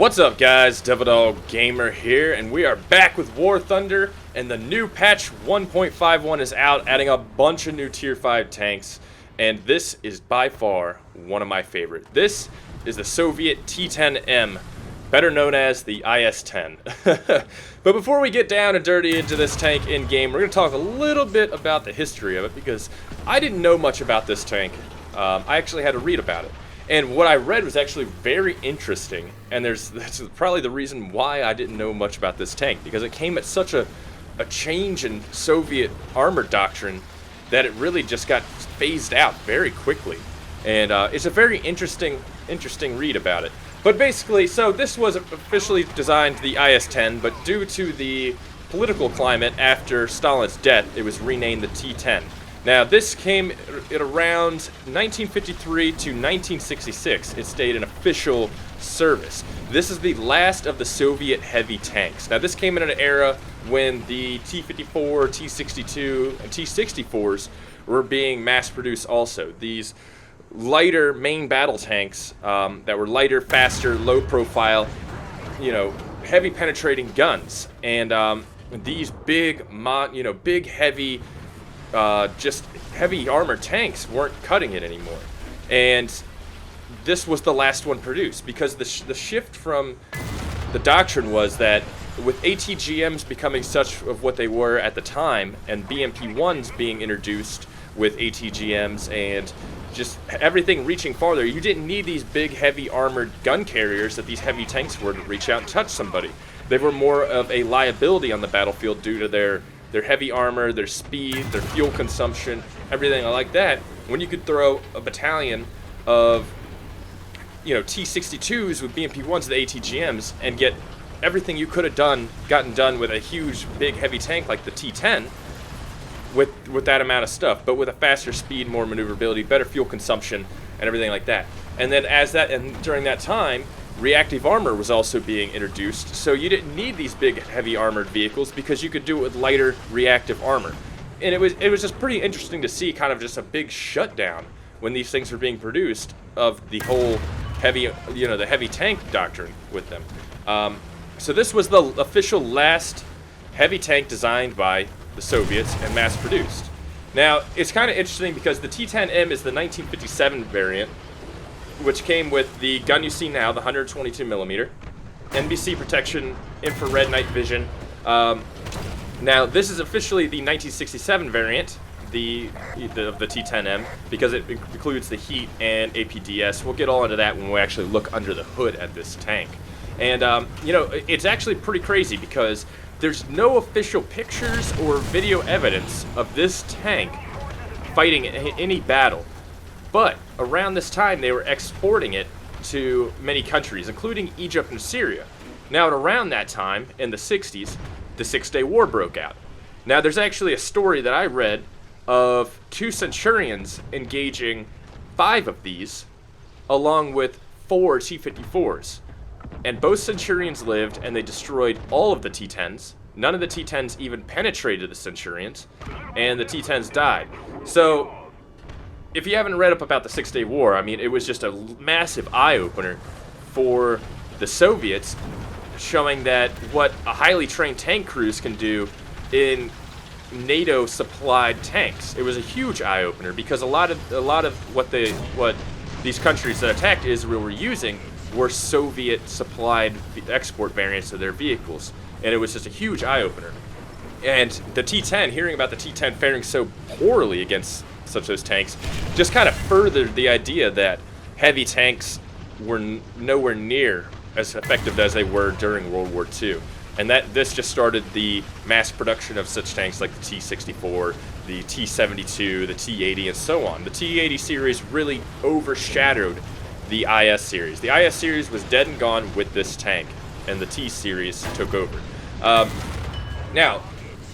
What's up, guys? Devildog Gamer here, and we are back with War Thunder, and the new patch 1.51 is out, adding a bunch of new Tier 5 tanks, and this is by far one of my favorite. This is the Soviet T-10M, better known as the IS-10. But before we get down and dirty into this tank in-game, we're going to talk a little bit about the history of it, because I didn't know much about this tank. I actually had to read about it. And what I read was actually very interesting, and that's probably the reason why I didn't know much about this tank, because it came at such a change in Soviet armor doctrine that it really just got phased out very quickly. And it's a very interesting read about it. But basically, so this was officially designed the IS-10, but due to the political climate after Stalin's death, it was renamed the T-10. Now, this came at around 1953 to 1966. It stayed in official service. This is the last of the Soviet heavy tanks. Now, this came in an era when the T-54, T-62, and T-64s were being mass-produced also. These lighter main battle tanks that were lighter, faster, low-profile, heavy penetrating guns. And these big, big, heavy, just heavy armored tanks weren't cutting it anymore, and this was the last one produced, because the shift from the doctrine was that with ATGMs becoming such of what they were at the time, and BMP-1s being introduced with ATGMs, and just everything reaching farther, you didn't need these big heavy armored gun carriers that these heavy tanks were to reach out and touch somebody. They were more of a liability on the battlefield due to their heavy armor, their speed, their fuel consumption, everything like that. When you could throw a battalion of, T-62s with BMP-1s, the ATGMs, and get everything you could have gotten done with a huge, big, heavy tank like the T-10, with that amount of stuff, but with a faster speed, more maneuverability, better fuel consumption, and everything like that. And then during that time, reactive armor was also being introduced, so you didn't need these big, heavy armored vehicles because you could do it with lighter reactive armor. And it was just pretty interesting to see kind of just a big shutdown when these things were being produced of the whole heavy, the heavy tank doctrine with them. So this was the official last heavy tank designed by the Soviets and mass-produced. Now, it's kind of interesting because the T-10M is the 1957 variant, which came with the gun you see now, the 122mm, NBC protection, infrared night vision. Now, this is officially the 1967 variant, the T-10M, because it includes the heat and APDS. We'll get all into that when we actually look under the hood at this tank. And, it's actually pretty crazy because there's no official pictures or video evidence of this tank fighting any battle. But around this time, they were exporting it to many countries, including Egypt and Syria. Now, at around that time, in the 60s, the Six-Day War broke out. Now, there's actually a story that I read of 2 Centurions engaging 5 of these, along with 4 T-54s. And both Centurions lived, and they destroyed all of the T-10s. None of the T-10s even penetrated the Centurions, and the T-10s died. So, if you haven't read up about the Six-Day War, I mean, it was just a massive eye-opener for the Soviets, showing that what a highly trained tank crews can do in NATO-supplied tanks. It was a huge eye-opener because a lot of what these countries that attacked Israel were using were Soviet-supplied export variants of their vehicles, and it was just a huge eye-opener. And the T-10, hearing about the T-10 faring so poorly against such as tanks, just kind of furthered the idea that heavy tanks were nowhere near as effective as they were during World War II. And this just started the mass production of such tanks like the T-64, the T-72, the T-80, and so on. The T-80 series really overshadowed the IS series. The IS series was dead and gone with this tank, and the T series took over. Now,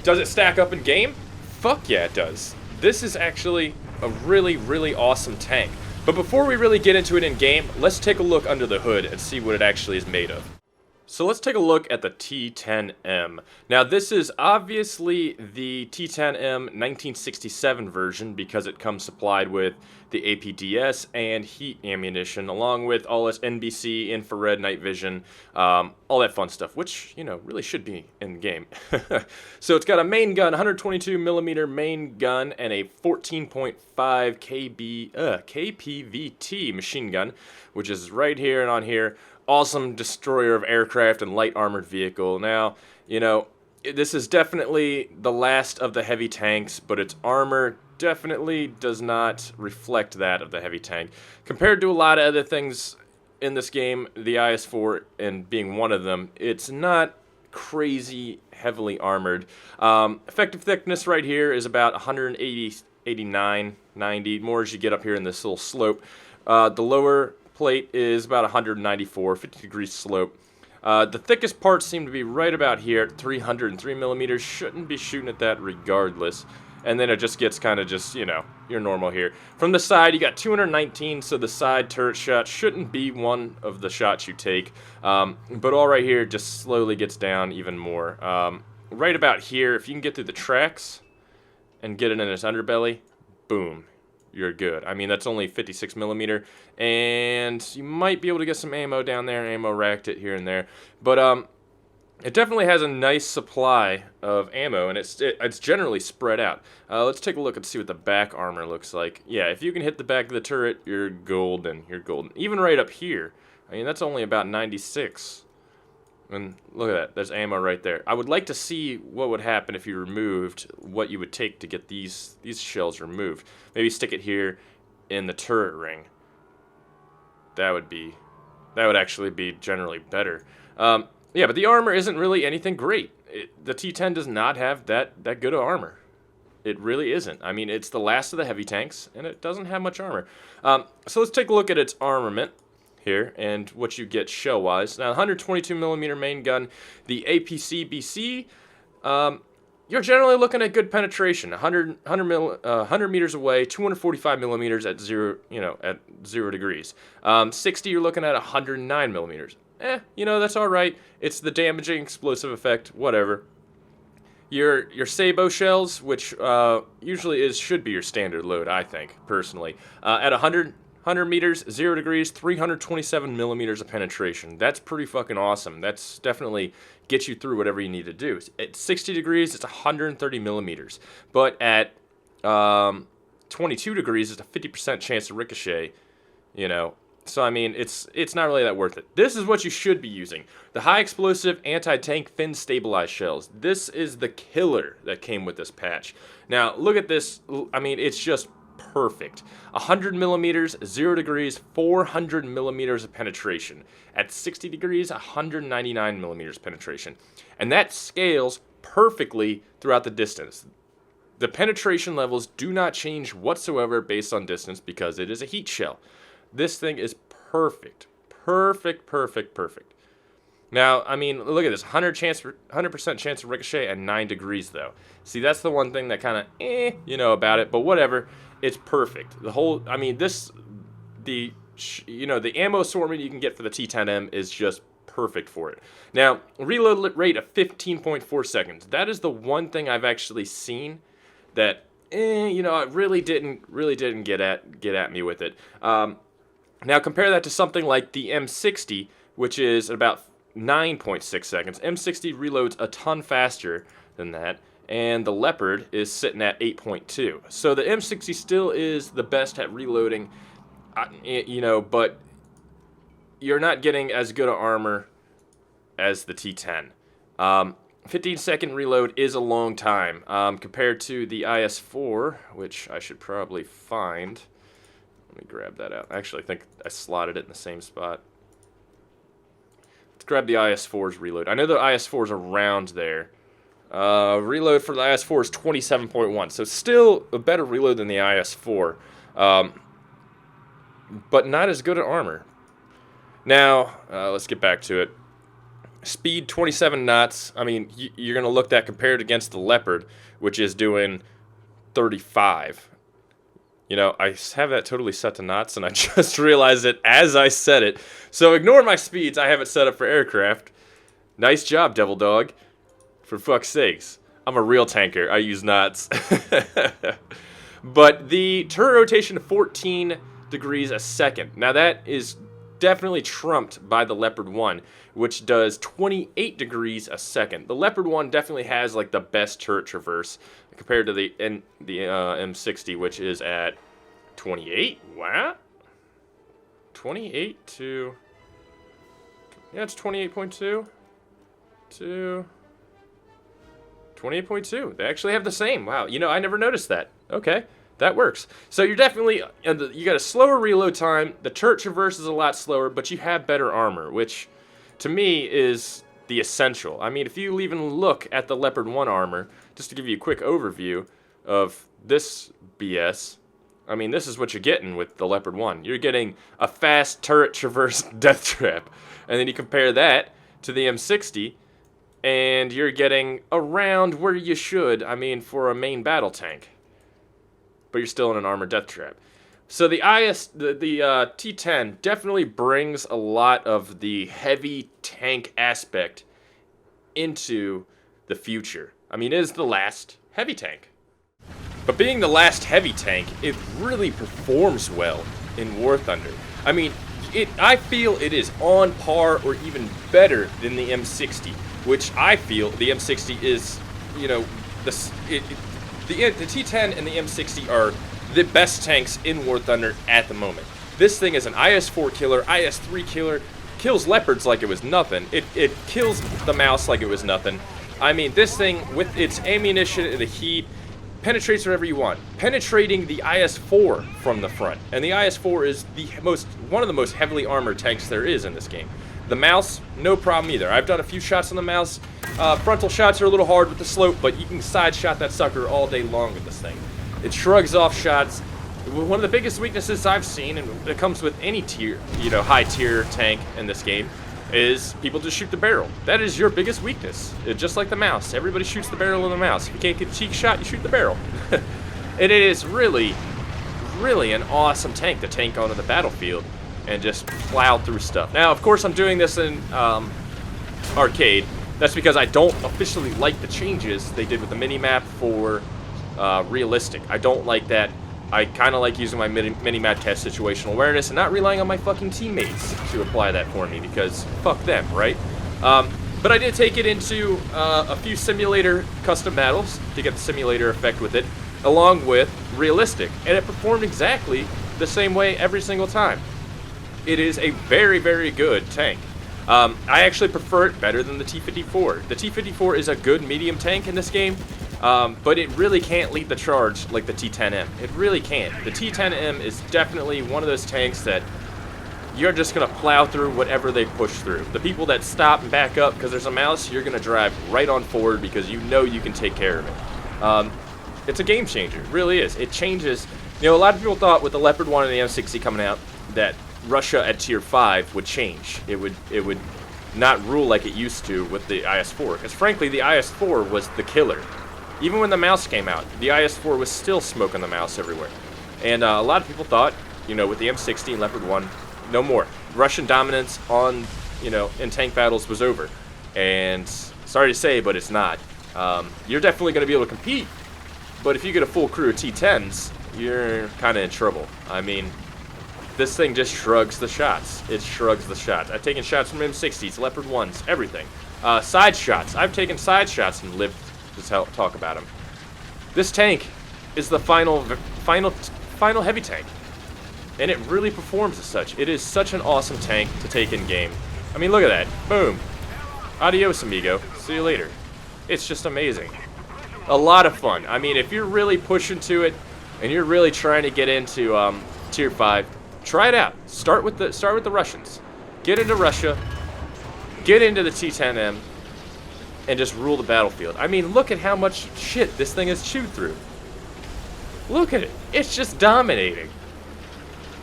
does it stack up in game? Fuck yeah, it does. This is actually a really, really awesome tank. But before we really get into it in game, let's take a look under the hood and see what it actually is made of. So let's take a look at the T-10M. Now this is obviously the T-10M 1967 version because it comes supplied with the APDS and heat ammunition along with all its NBC, infrared, night vision, all that fun stuff, which, you know, really should be in the game. So it's got a main gun, 122 millimeter main gun, and a 14.5 KPVT machine gun, which is right here and on here. Awesome destroyer of aircraft and light armored vehicle. Now, you know, this is definitely the last of the heavy tanks, but its armor definitely does not reflect that of the heavy tank. Compared to a lot of other things in this game, the IS-4 and being one of them, it's not crazy heavily armored. Effective thickness right here is about 180, 89, 90, more as you get up here in this little slope. The lower plate is about 194, 50 degrees slope. The thickest parts seem to be right about here at 303 millimeters. Shouldn't be shooting at that regardless. And then it just gets kind of just, you know, your normal here. From the side, you got 219, so the side turret shot shouldn't be one of the shots you take. But all right here just slowly gets down even more. Right about here, if you can get through the tracks and get it in its underbelly, boom. You're good. I mean, that's only 56 millimeter, and you might be able to get some ammo down there, ammo racked it here and there, but it definitely has a nice supply of ammo, and it's generally spread out. Let's take a look and see what the back armor looks like. Yeah, if you can hit the back of the turret, you're golden. You're golden. Even right up here, I mean, that's only about 96. And look at that, there's ammo right there. I would like to see what would happen if you removed what you would take to get these shells removed. Maybe stick it here in the turret ring. That would actually be generally better. Yeah, but the armor isn't really anything great. The T-10 does not have that good of armor. It really isn't. I mean, it's the last of the heavy tanks, and it doesn't have much armor. So let's take a look at its armament here and what you get shell-wise. Now, 122 millimeter main gun, the APC-BC, you're generally looking at good penetration. 100 meters away, 245 millimeters at 0 degrees. 60, you're looking at 109 millimeters. You know, that's all right. It's the damaging explosive effect, whatever. Your sabot shells, which usually should be your standard load, I think, personally, at 100 meters, 0 degrees, 327 millimeters of penetration. That's pretty fucking awesome. That's definitely gets you through whatever you need to do. At 60 degrees, it's 130 millimeters. But at 22 degrees, it's a 50% chance to ricochet, you know. So, I mean, it's not really that worth it. This is what you should be using. The high explosive anti-tank fin stabilized shells. This is the killer that came with this patch. Now, look at this. I mean, it's just perfect. 100 millimeters, 0 degrees, 400 millimeters of penetration. At 60 degrees, 199 millimeters penetration. And that scales perfectly throughout the distance. The penetration levels do not change whatsoever based on distance because it is a heat shell. This thing is perfect. Perfect, perfect, perfect. Now, I mean, look at this. 100% chance of ricochet at 9 degrees, though. See, that's the one thing that kind of, you know, about it. But whatever. It's perfect. The whole, I mean, the ammo assortment you can get for the T-10M is just perfect for it. Now, reload rate of 15.4 seconds. That is the one thing I've actually seen that, you know, it really didn't get at me with it. Now, compare that to something like the M60, which is about 9.6 seconds. M60 reloads a ton faster than that. And the Leopard is sitting at 8.2. So the M60 still is the best at reloading, you know, but you're not getting as good of armor as the T-10. 15-second reload is a long time compared to the IS-4, which I should probably find. Let me grab that out. Actually, I think I slotted it in the same spot. Let's grab the IS-4's reload. I know the IS-4 is around there. Reload for the IS-4 is 27.1, so still a better reload than the IS-4, but not as good at armor. Now, let's get back to it. Speed 27 knots. I mean, you're going to look that compared against the Leopard, which is doing 35. You know, I have that totally set to knots, and I just realized it as I said it. So ignore my speeds. I have it set up for aircraft. Nice job, Devil Dog. For fuck's sakes. I'm a real tanker. I use knots. But the turret rotation 14 degrees a second. Now that is definitely trumped by the Leopard 1, which does 28 degrees a second. The Leopard 1 definitely has like the best turret traverse compared to the M60, which is at 28. What? 28 to... Yeah, it's 28.2 to 28.2. They actually have the same. Wow, you know, I never noticed that. Okay, that works. So you're definitely, you got a slower reload time. The turret traverse is a lot slower, but you have better armor, which to me is the essential. I mean, if you even look at the Leopard 1 armor, just to give you a quick overview of this BS, I mean, this is what you're getting with the Leopard 1. You're getting a fast turret traverse death trap. And then you compare that to the M60, and you're getting around where you should, I mean, for a main battle tank. But you're still in an armored death trap. So the T-10 definitely brings a lot of the heavy tank aspect into the future. I mean, it is the last heavy tank. But being the last heavy tank, it really performs well in War Thunder. I mean, I feel it is on par or even better than the M60, which I feel the M60 is, you know, the T-10 and the M60 are the best tanks in War Thunder at the moment. This thing is an IS-4 killer, IS-3 killer, kills leopards like it was nothing. It kills the mouse like it was nothing. I mean, this thing, with its ammunition and the heat, penetrates wherever you want. Penetrating the IS-4 from the front. And the IS-4 is one of the most heavily armored tanks there is in this game. The mouse, no problem either. I've done a few shots on the mouse. Frontal shots are a little hard with the slope, but you can side shot that sucker all day long with this thing. It shrugs off shots. One of the biggest weaknesses I've seen, and it comes with any tier, you know, high tier tank in this game, is people just shoot the barrel. That is your biggest weakness. Just like the mouse. Everybody shoots the barrel of the mouse. If you can't get a cheek shot, you shoot the barrel. And it is really, really an awesome tank to tank onto the battlefield and just plow through stuff. Now, of course, I'm doing this in arcade. That's because I don't officially like the changes they did with the mini-map for realistic. I don't like that. I kind of like using my mini-map test situational awareness and not relying on my fucking teammates to apply that for me, because fuck them, right? But I did take it into a few simulator custom battles to get the simulator effect with it, along with realistic, and it performed exactly the same way every single time. It is a very, very good tank. I actually prefer it better than the T-54. The T-54 is a good medium tank in this game, but it really can't lead the charge like the T-10M. It really can't. The T-10M is definitely one of those tanks that you're just going to plow through whatever they push through. The people that stop and back up because there's a mouse, you're going to drive right on forward because you know you can take care of it. It's a game changer. It really is. It changes. You know, a lot of people thought with the Leopard 1 and the M60 coming out that Russia at Tier 5 would change. It would not rule like it used to with the IS-4. Because frankly, the IS-4 was the killer. Even when the mouse came out, the IS-4 was still smoking the mouse everywhere. And a lot of people thought, you know, with the M60 and Leopard 1, no more. Russian dominance on, you know, in tank battles was over. And sorry to say, but it's not. You're definitely going to be able to compete, but if you get a full crew of T-10s, you're kind of in trouble. I mean, this thing just shrugs the shots. It shrugs the shots. I've taken shots from M60s, Leopard 1s, everything. Side shots. I've taken side shots and lived to talk about them. This tank is the final heavy tank, and it really performs as such. It is such an awesome tank to take in game. I mean, look at that. Boom. Adios, amigo. See you later. It's just amazing. A lot of fun. I mean, if you're really pushing to it and you're really trying to get into Tier 5, try it out. Start with the Russians. Get into Russia. Get into the T-10M. And just rule the battlefield. I mean, look at how much shit this thing has chewed through. Look at it. It's just dominating.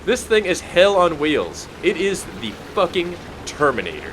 This thing is hell on wheels. It is the fucking Terminator.